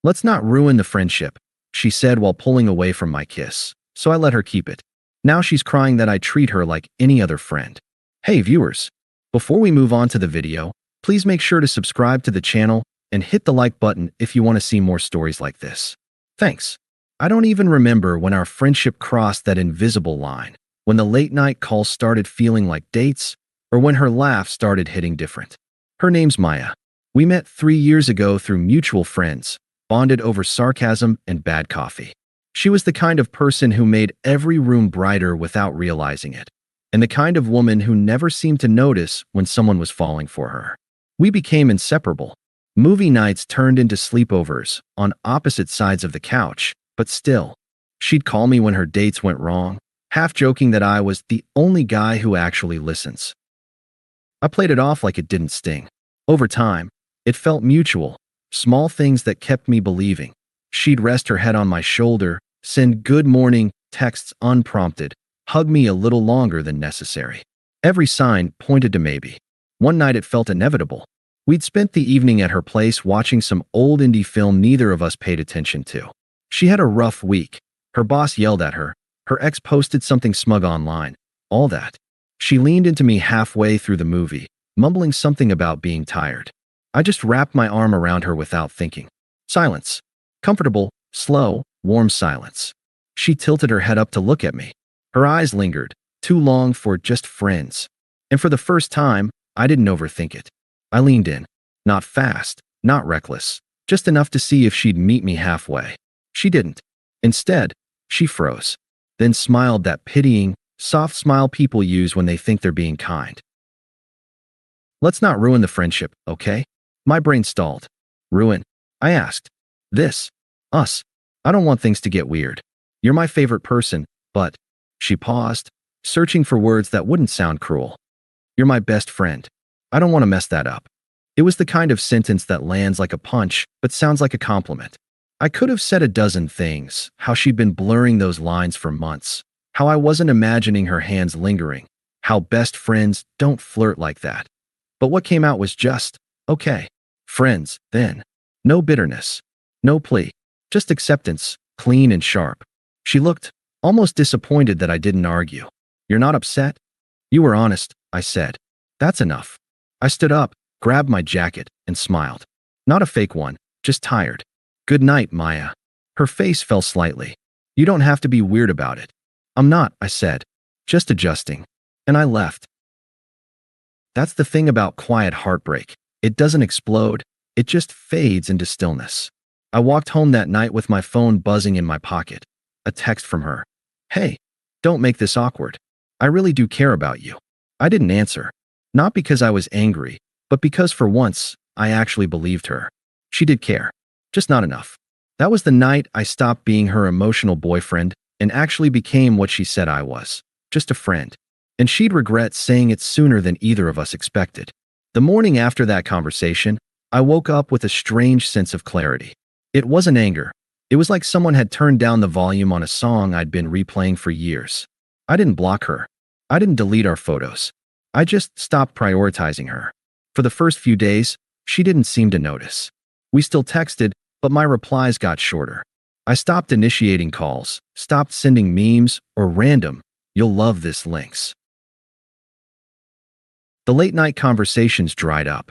Let's not ruin the friendship, she said while pulling away from my kiss, so I let her keep it. Now she's crying that I treat her like any other friend. Hey viewers, before we move on to the video, please make sure to subscribe to the channel and hit the like button if you want to see more stories like this. Thanks. I don't even remember when our friendship crossed that invisible line, when the late night calls started feeling like dates, or when her laugh started hitting different. Her name's Maya. We met 3 years ago through mutual friends, bonded over sarcasm and bad coffee. She was the kind of person who made every room brighter without realizing it, and the kind of woman who never seemed to notice when someone was falling for her. We became inseparable. Movie nights turned into sleepovers on opposite sides of the couch, but still, she'd call me when her dates went wrong, half joking that I was the only guy who actually listens. I played it off like it didn't sting. Over time, it felt mutual, small things that kept me believing. She'd rest her head on my shoulder, send good morning texts unprompted, hug me a little longer than necessary. Every sign pointed to maybe. One night it felt inevitable. We'd spent the evening at her place watching some old indie film neither of us paid attention to. She had a rough week. Her boss yelled at her. Her ex posted something smug online. All that. She leaned into me halfway through the movie, mumbling something about being tired. I just wrapped my arm around her without thinking. Silence. Comfortable, slow, warm silence. She tilted her head up to look at me. Her eyes lingered, too long for just friends. And for the first time, I didn't overthink it. I leaned in. Not fast, not reckless, just enough to see if she'd meet me halfway. She didn't. Instead, she froze, then smiled that pitying, soft smile people use when they think they're being kind. Let's not ruin the friendship, okay? My brain stalled. Ruin? I asked. This. Us. I don't want things to get weird. You're my favorite person, but… She paused, searching for words that wouldn't sound cruel. You're my best friend. I don't want to mess that up. It was the kind of sentence that lands like a punch, but sounds like a compliment. I could have said a dozen things, how she'd been blurring those lines for months, how I wasn't imagining her hands lingering, how best friends don't flirt like that. But what came out was just, okay. Friends, then. No bitterness. No plea. Just acceptance, clean and sharp. She looked almost disappointed that I didn't argue. You're not upset? You were honest, I said. That's enough. I stood up, grabbed my jacket, and smiled. Not a fake one, just tired. Good night, Maya. Her face fell slightly. You don't have to be weird about it. I'm not, I said. Just adjusting. And I left. That's the thing about quiet heartbreak. It doesn't explode. It just fades into stillness. I walked home that night with my phone buzzing in my pocket. A text from her. Hey, don't make this awkward. I really do care about you. I didn't answer. Not because I was angry, but because for once, I actually believed her. She did care. Just not enough. That was the night I stopped being her emotional boyfriend and actually became what she said I was. Just a friend. And she'd regret saying it sooner than either of us expected. The morning after that conversation, I woke up with a strange sense of clarity. It wasn't anger. It was like someone had turned down the volume on a song I'd been replaying for years. I didn't block her. I didn't delete our photos. I just stopped prioritizing her. For the first few days, she didn't seem to notice. We still texted, but my replies got shorter. I stopped initiating calls, stopped sending memes or random, "You'll love this" links. The late-night conversations dried up.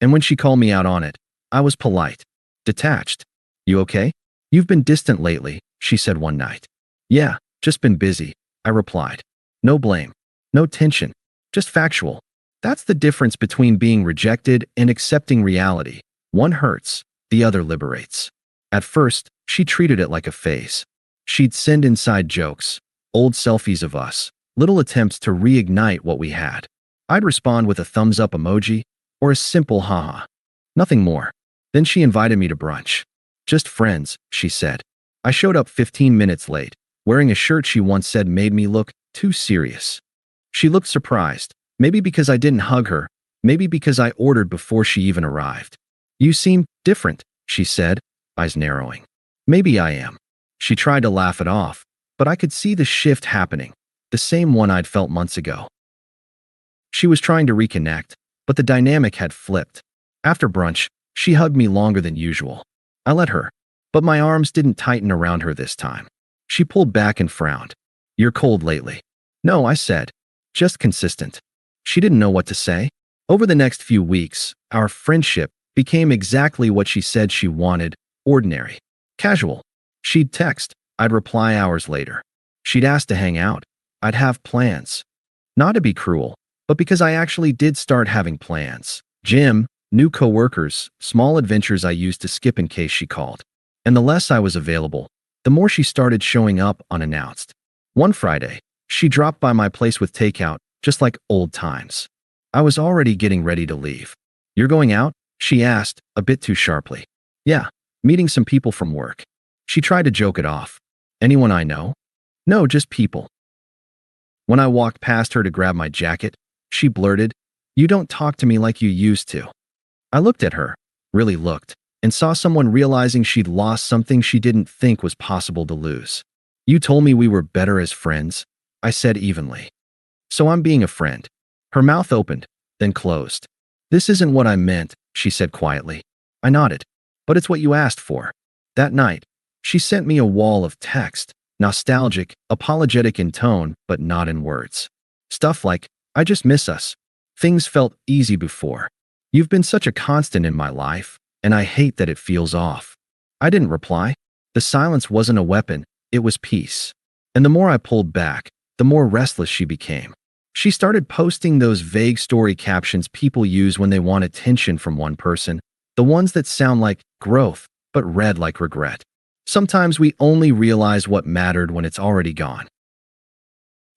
And when she called me out on it, I was polite, detached. You okay? You've been distant lately, she said one night. Yeah, just been busy, I replied. No blame, no tension, just factual. That's the difference between being rejected and accepting reality. One hurts, the other liberates. At first, she treated it like a phase. She'd send inside jokes, old selfies of us, little attempts to reignite what we had. I'd respond with a thumbs up emoji or a simple haha. Nothing more. Then she invited me to brunch. Just friends, she said. I showed up 15 minutes late, wearing a shirt she once said made me look too serious. She looked surprised, maybe because I didn't hug her, maybe because I ordered before she even arrived. You seem different, she said, eyes narrowing. Maybe I am. She tried to laugh it off, but I could see the shift happening, the same one I'd felt months ago. She was trying to reconnect, but the dynamic had flipped. After brunch, she hugged me longer than usual. I let her, but my arms didn't tighten around her this time. She pulled back and frowned. You're cold lately. No, I said. Just consistent. She didn't know what to say. Over the next few weeks, our friendship became exactly what she said she wanted, ordinary. Casual. She'd text. I'd reply hours later. She'd ask to hang out. I'd have plans. Not to be cruel, but because I actually did start having plans. Gym, new coworkers, small adventures I used to skip in case she called. And the less I was available, the more she started showing up unannounced. One Friday, she dropped by my place with takeout, just like old times. I was already getting ready to leave. You're going out? She asked, a bit too sharply. Yeah, meeting some people from work. She tried to joke it off. Anyone I know? No, just people. When I walked past her to grab my jacket, she blurted, You don't talk to me like you used to. I looked at her, really looked, and saw someone realizing she'd lost something she didn't think was possible to lose. You told me we were better as friends, I said evenly. So I'm being a friend. Her mouth opened, then closed. This isn't what I meant, she said quietly. I nodded. But it's what you asked for. That night, she sent me a wall of text, nostalgic, apologetic in tone, but not in words. Stuff like, I just miss us. Things felt easy before. You've been such a constant in my life, and I hate that it feels off. I didn't reply. The silence wasn't a weapon, it was peace. And the more I pulled back, the more restless she became. She started posting those vague story captions people use when they want attention from one person, the ones that sound like growth, but read like regret. Sometimes we only realize what mattered when it's already gone.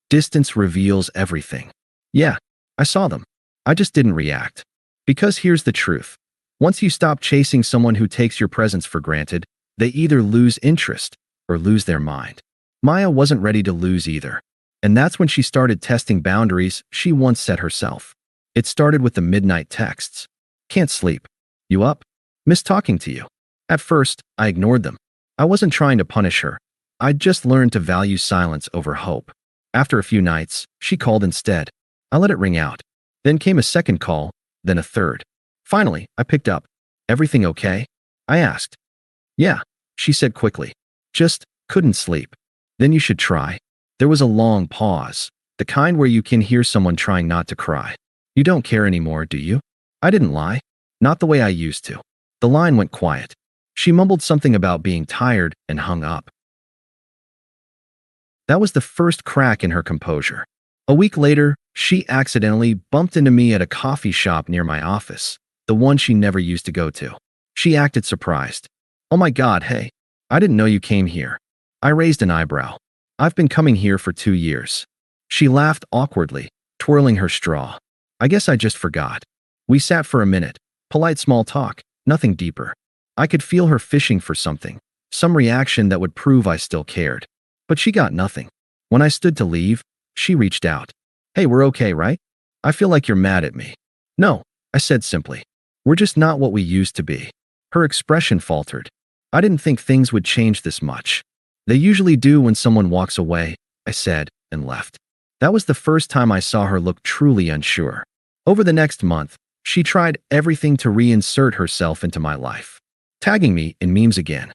Distance reveals everything. Yeah, I saw them. I just didn't react. Because here's the truth. Once you stop chasing someone who takes your presence for granted, they either lose interest or lose their mind. Maya wasn't ready to lose either. And that's when she started testing boundaries she once set herself. It started with the midnight texts. Can't sleep. You up? Miss talking to you. At first, I ignored them. I wasn't trying to punish her. I'd just learned to value silence over hope. After a few nights, she called instead. I let it ring out. Then came a second call, then a third. Finally, I picked up. Everything okay? I asked. Yeah, she said quickly. Just couldn't sleep. Then you should try. There was a long pause, the kind where you can hear someone trying not to cry. You don't care anymore, do you? I didn't lie. Not the way I used to. The line went quiet. She mumbled something about being tired and hung up. That was the first crack in her composure. A week later, she accidentally bumped into me at a coffee shop near my office, the one she never used to go to. She acted surprised. Oh my God, hey. I didn't know you came here. I raised an eyebrow. I've been coming here for 2 years. She laughed awkwardly, twirling her straw. I guess I just forgot. We sat for a minute. Polite small talk, nothing deeper. I could feel her fishing for something, some reaction that would prove I still cared. But she got nothing. When I stood to leave, she reached out. Hey, we're okay, right? I feel like you're mad at me. No, I said simply. We're just not what we used to be. Her expression faltered. I didn't think things would change this much. They usually do when someone walks away, I said, and left. That was the first time I saw her look truly unsure. Over the next month, she tried everything to reinsert herself into my life. Tagging me in memes again.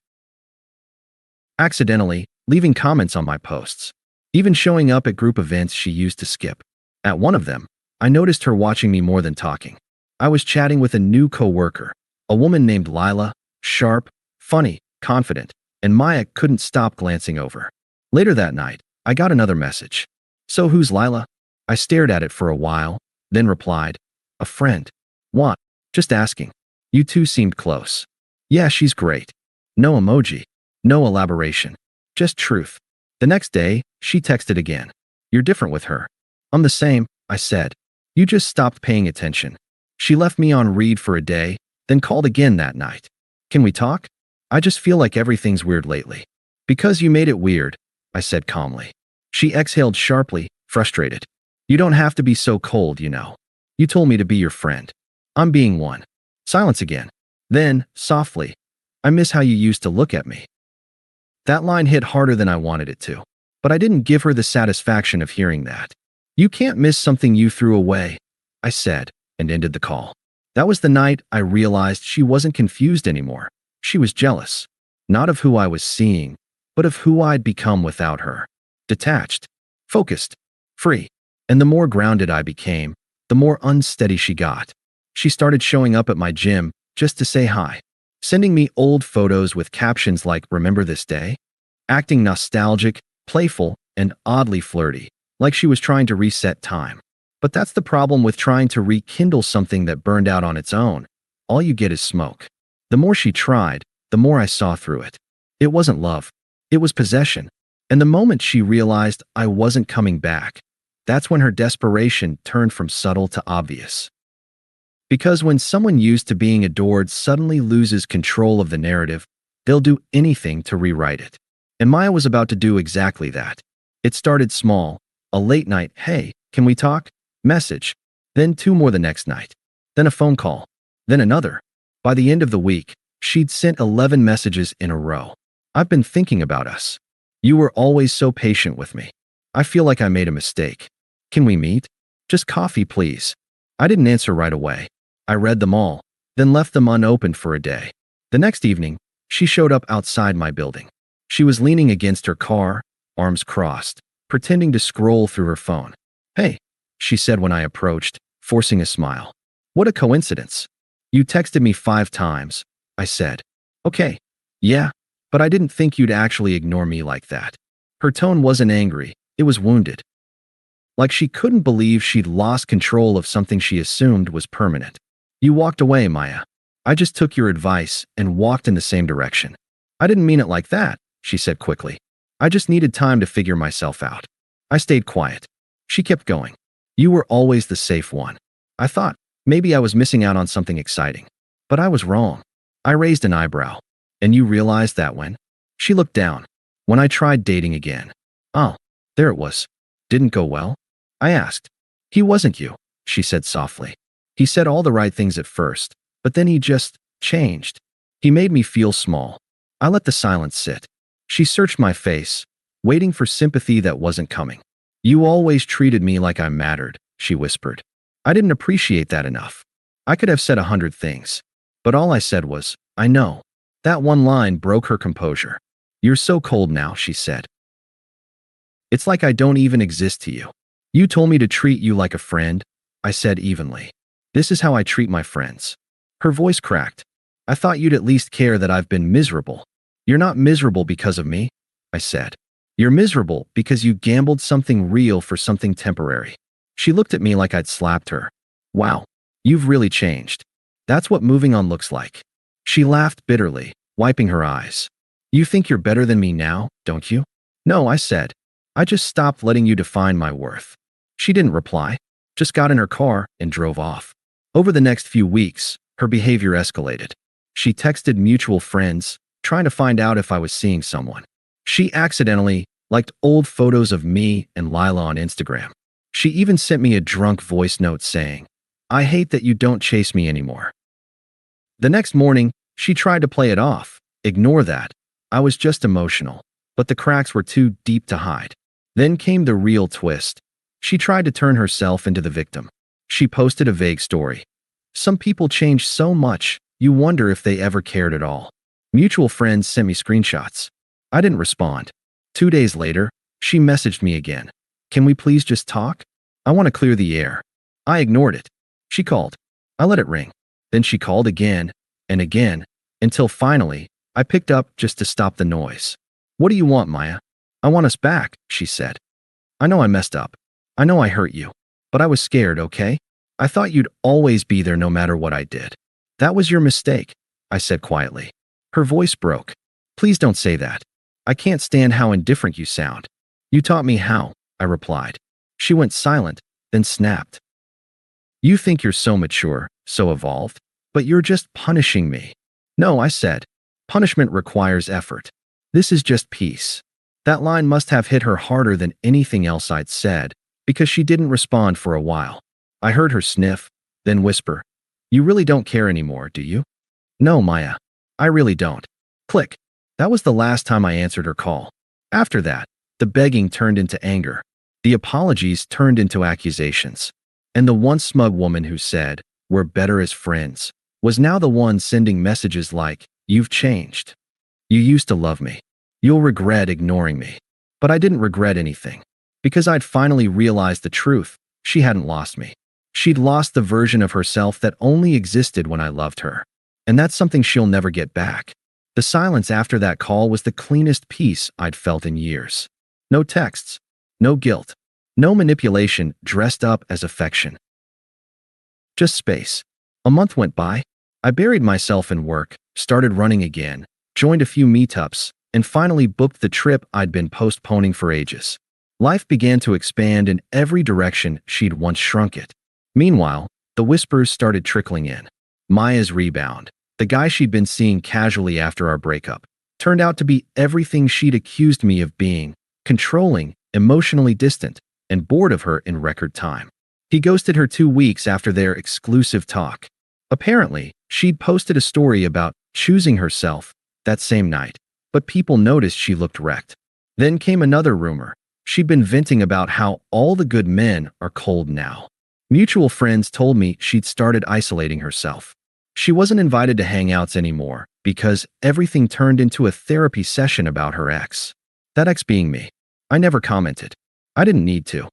Accidentally, leaving comments on my posts. Even showing up at group events she used to skip. At one of them, I noticed her watching me more than talking. I was chatting with a new coworker, a woman named Lila, sharp, funny, confident, and Maya couldn't stop glancing over. Later that night, I got another message. So who's Lila? I stared at it for a while, then replied, a friend. What? Just asking. You two seemed close. Yeah, she's great. No emoji. No elaboration. Just truth. The next day, she texted again. You're different with her. I'm the same, I said. You just stopped paying attention. She left me on read for a day, then called again that night. Can we talk? I just feel like everything's weird lately. Because you made it weird, I said calmly. She exhaled sharply, frustrated. You don't have to be so cold, you know. You told me to be your friend. I'm being one. Silence again. Then, softly, I miss how you used to look at me. That line hit harder than I wanted it to, but I didn't give her the satisfaction of hearing that. You can't miss something you threw away, I said, and ended the call. That was the night I realized she wasn't confused anymore. She was jealous, not of who I was seeing, but of who I'd become without her. Detached, focused, free. And the more grounded I became, the more unsteady she got. She started showing up at my gym just to say hi, sending me old photos with captions like "Remember this day?" Acting nostalgic, playful, and oddly flirty, like she was trying to reset time. But that's the problem with trying to rekindle something that burned out on its own. All you get is smoke. The more she tried, the more I saw through it. It wasn't love. It was possession. And the moment she realized I wasn't coming back, that's when her desperation turned from subtle to obvious. Because when someone used to being adored suddenly loses control of the narrative, they'll do anything to rewrite it. And Maya was about to do exactly that. It started small, a late night, "Hey, can we talk?" message, then two more the next night, then a phone call, then another. By the end of the week, she'd sent 11 messages in a row. "I've been thinking about us. You were always so patient with me. I feel like I made a mistake. Can we meet? Just coffee, please." I didn't answer right away. I read them all, then left them unopened for a day. The next evening, she showed up outside my building. She was leaning against her car, arms crossed, pretending to scroll through her phone. "Hey," she said when I approached, forcing a smile. "What a coincidence. You texted me 5 times," I said. "Okay, yeah, but I didn't think you'd actually ignore me like that." Her tone wasn't angry, it was wounded. Like she couldn't believe she'd lost control of something she assumed was permanent. "You walked away, Maya. I just took your advice and walked in the same direction." "I didn't mean it like that," she said quickly. "I just needed time to figure myself out." I stayed quiet. She kept going. "You were always the safe one." I thought maybe I was missing out on something exciting. But I was wrong. I raised an eyebrow. "And you realized that when?" She looked down. "When I tried dating again." "Oh, there it was. Didn't go well?" I asked. "He wasn't you," she said softly. "He said all the right things at first, but then he just changed. He made me feel small." I let the silence sit. She searched my face, waiting for sympathy that wasn't coming. "You always treated me like I mattered," she whispered. I didn't appreciate that enough. I could have said 100 things, but all I said was, "I know." That one line broke her composure. "You're so cold now," she said. "It's like I don't even exist to you." "You told me to treat you like a friend," I said evenly. "This is how I treat my friends." Her voice cracked. "I thought you'd at least care that I've been miserable." "You're not miserable because of me," I said. "You're miserable because you gambled something real for something temporary." She looked at me like I'd slapped her. "Wow, you've really changed. That's what moving on looks like." She laughed bitterly, wiping her eyes. "You think you're better than me now, don't you?" "No," I said. "I just stopped letting you define my worth." She didn't reply, just got in her car and drove off. Over the next few weeks, her behavior escalated. She texted mutual friends, trying to find out if I was seeing someone. She accidentally liked old photos of me and Lila on Instagram. She even sent me a drunk voice note saying, "I hate that you don't chase me anymore." The next morning, she tried to play it off. "Ignore that. I was just emotional." But the cracks were too deep to hide. Then came the real twist. She tried to turn herself into the victim. She posted a vague story. "Some people change so much, you wonder if they ever cared at all." Mutual friends sent me screenshots. I didn't respond. 2 days later, she messaged me again. "Can we please just talk? I want to clear the air." I ignored it. She called. I let it ring. Then she called again and again, until finally, I picked up just to stop the noise. "What do you want, Maya?" "I want us back," she said. "I know I messed up. I know I hurt you. But I was scared, okay? I thought you'd always be there no matter what I did." "That was your mistake," I said quietly. Her voice broke. "Please don't say that. I can't stand how indifferent you sound." "You taught me how," I replied. She went silent, then snapped. "You think you're so mature, so evolved, but you're just punishing me." "No," I said. "Punishment requires effort. This is just peace." That line must have hit her harder than anything else I'd said, because she didn't respond for a while. I heard her sniff, then whisper, "You really don't care anymore, do you?" "No, Maya. I really don't." Click. That was the last time I answered her call. After that, the begging turned into anger. The apologies turned into accusations. And the once smug woman who said, "We're better as friends," was now the one sending messages like, You've changed. You used to love me. You'll regret ignoring me. But I didn't regret anything. Because I'd finally realized the truth. She hadn't lost me. She'd lost the version of herself that only existed when I loved her. And that's something she'll never get back. The silence after that call was the cleanest peace I'd felt in years. No texts. No guilt. No manipulation dressed up as affection. Just space. A month went by. I buried myself in work, started running again, joined a few meetups, and finally booked the trip I'd been postponing for ages. Life began to expand in every direction she'd once shrunk it. Meanwhile, the whispers started trickling in. Maya's rebound, the guy she'd been seeing casually after our breakup, turned out to be everything she'd accused me of being: controlling, emotionally distant, and bored of her in record time. He ghosted her 2 weeks after their exclusive talk. Apparently, she'd posted a story about choosing herself that same night, but people noticed she looked wrecked. Then came another rumor. She'd been venting about how all the good men are cold now. Mutual friends told me she'd started isolating herself. She wasn't invited to hangouts anymore because everything turned into a therapy session about her ex. That ex being me. I never commented. I didn't need to.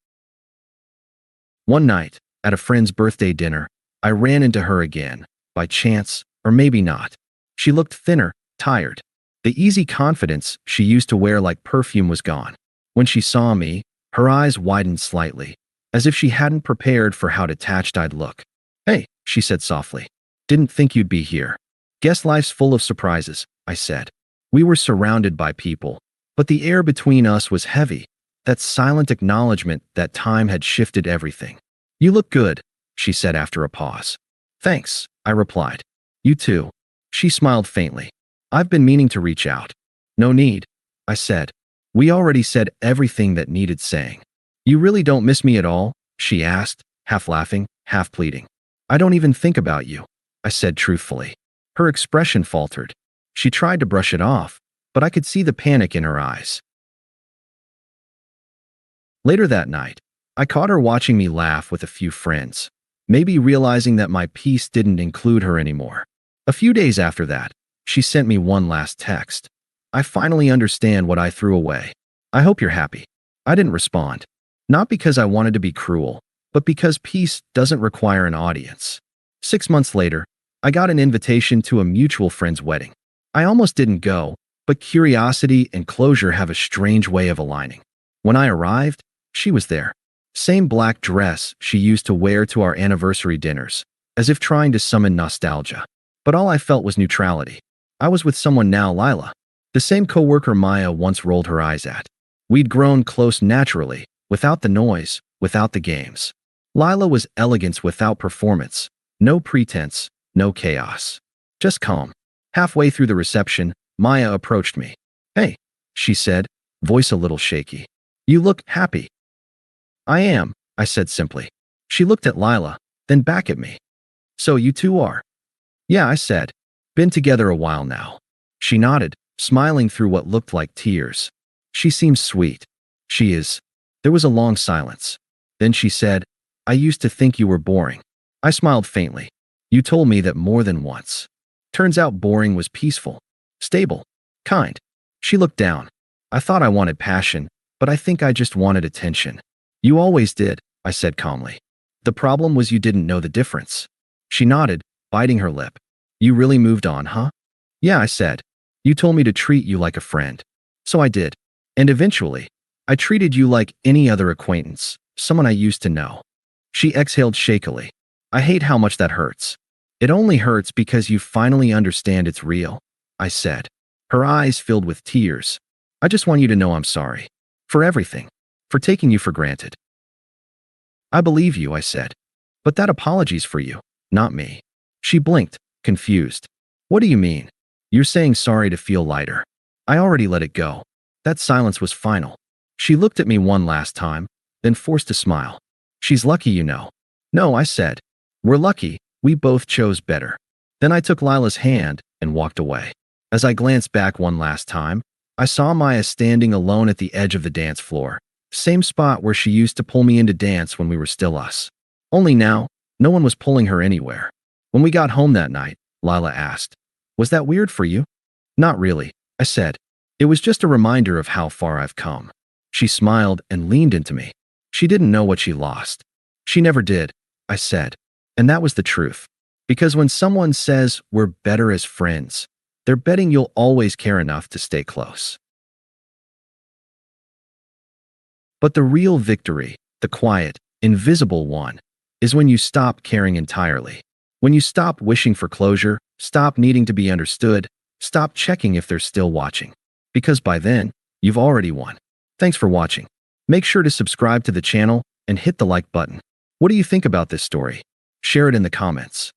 One night, at a friend's birthday dinner, I ran into her again, by chance, or maybe not. She looked thinner, tired. The easy confidence she used to wear like perfume was gone. When she saw me, her eyes widened slightly, as if she hadn't prepared for how detached I'd look. "Hey," she said softly. "Didn't think you'd be here." "Guess life's full of surprises," I said. We were surrounded by people, but the air between us was heavy, that silent acknowledgement that time had shifted everything. "You look good," she said after a pause. "Thanks," I replied. "You too." She smiled faintly. "I've been meaning to reach out." "No need," I said. "We already said everything that needed saying." "You really don't miss me at all?" she asked, half laughing, half pleading. "I don't even think about you," I said truthfully. Her expression faltered. She tried to brush it off, but I could see the panic in her eyes. Later that night, I caught her watching me laugh with a few friends, maybe realizing that my peace didn't include her anymore. A few days after that, she sent me one last text. "I finally understand what I threw away. I hope you're happy." I didn't respond. Not because I wanted to be cruel, but because peace doesn't require an audience. 6 months later, I got an invitation to a mutual friend's wedding. I almost didn't go, but curiosity and closure have a strange way of aligning. When I arrived, she was there. Same black dress she used to wear to our anniversary dinners, as if trying to summon nostalgia. But all I felt was neutrality. I was with someone now, Lila. The same coworker Maya once rolled her eyes at. We'd grown close naturally, without the noise, without the games. Lila was elegance without performance. No pretense, no chaos. Just calm. Halfway through the reception, Maya approached me. "Hey," she said, voice a little shaky. "You look happy." "I am," I said simply. She looked at Lila, then back at me. "So you two are?" "Yeah," I said. "Been together a while now." She nodded, smiling through what looked like tears. "She seems sweet." "She is." There was a long silence. Then she said, "I used to think you were boring." I smiled faintly. "You told me that more than once." Turns out boring was peaceful, stable, kind. She looked down. "I thought I wanted passion, but I think I just wanted attention." "You always did," I said calmly. "The problem was you didn't know the difference." She nodded, biting her lip. "You really moved on, huh?" "Yeah," I said. "You told me to treat you like a friend." "So I did. And eventually, I treated you like any other acquaintance, someone I used to know." She exhaled shakily. "I hate how much that hurts." "It only hurts because you finally understand it's real," I said. Her eyes filled with tears. "I just want you to know I'm sorry. For everything. For taking you for granted." "I believe you," I said. "But that apology's for you, not me." She blinked, confused. "What do you mean?" "You're saying sorry to feel lighter." I already let it go. That silence was final. She looked at me one last time, then forced a smile. "She's lucky, you know." "No," I said. "We're lucky. We both chose better." Then I took Lila's hand and walked away. As I glanced back one last time, I saw Maya standing alone at the edge of the dance floor, same spot where she used to pull me into dance when we were still us. Only now, no one was pulling her anywhere. When we got home that night, Lila asked, "Was that weird for you?" Not really, I said. It was just a reminder of how far I've come. She smiled and leaned into me. She didn't know what she lost. She never did, I said. And that was the truth. Because when someone says we're better as friends, they're betting you'll always care enough to stay close. But the real victory, the quiet, invisible one, is when you stop caring entirely. When you stop wishing for closure, stop needing to be understood, stop checking if they're still watching. Because by then, you've already won. Thanks for watching. Make sure to subscribe to the channel and hit the like button. What do you think about this story? Share it in the comments.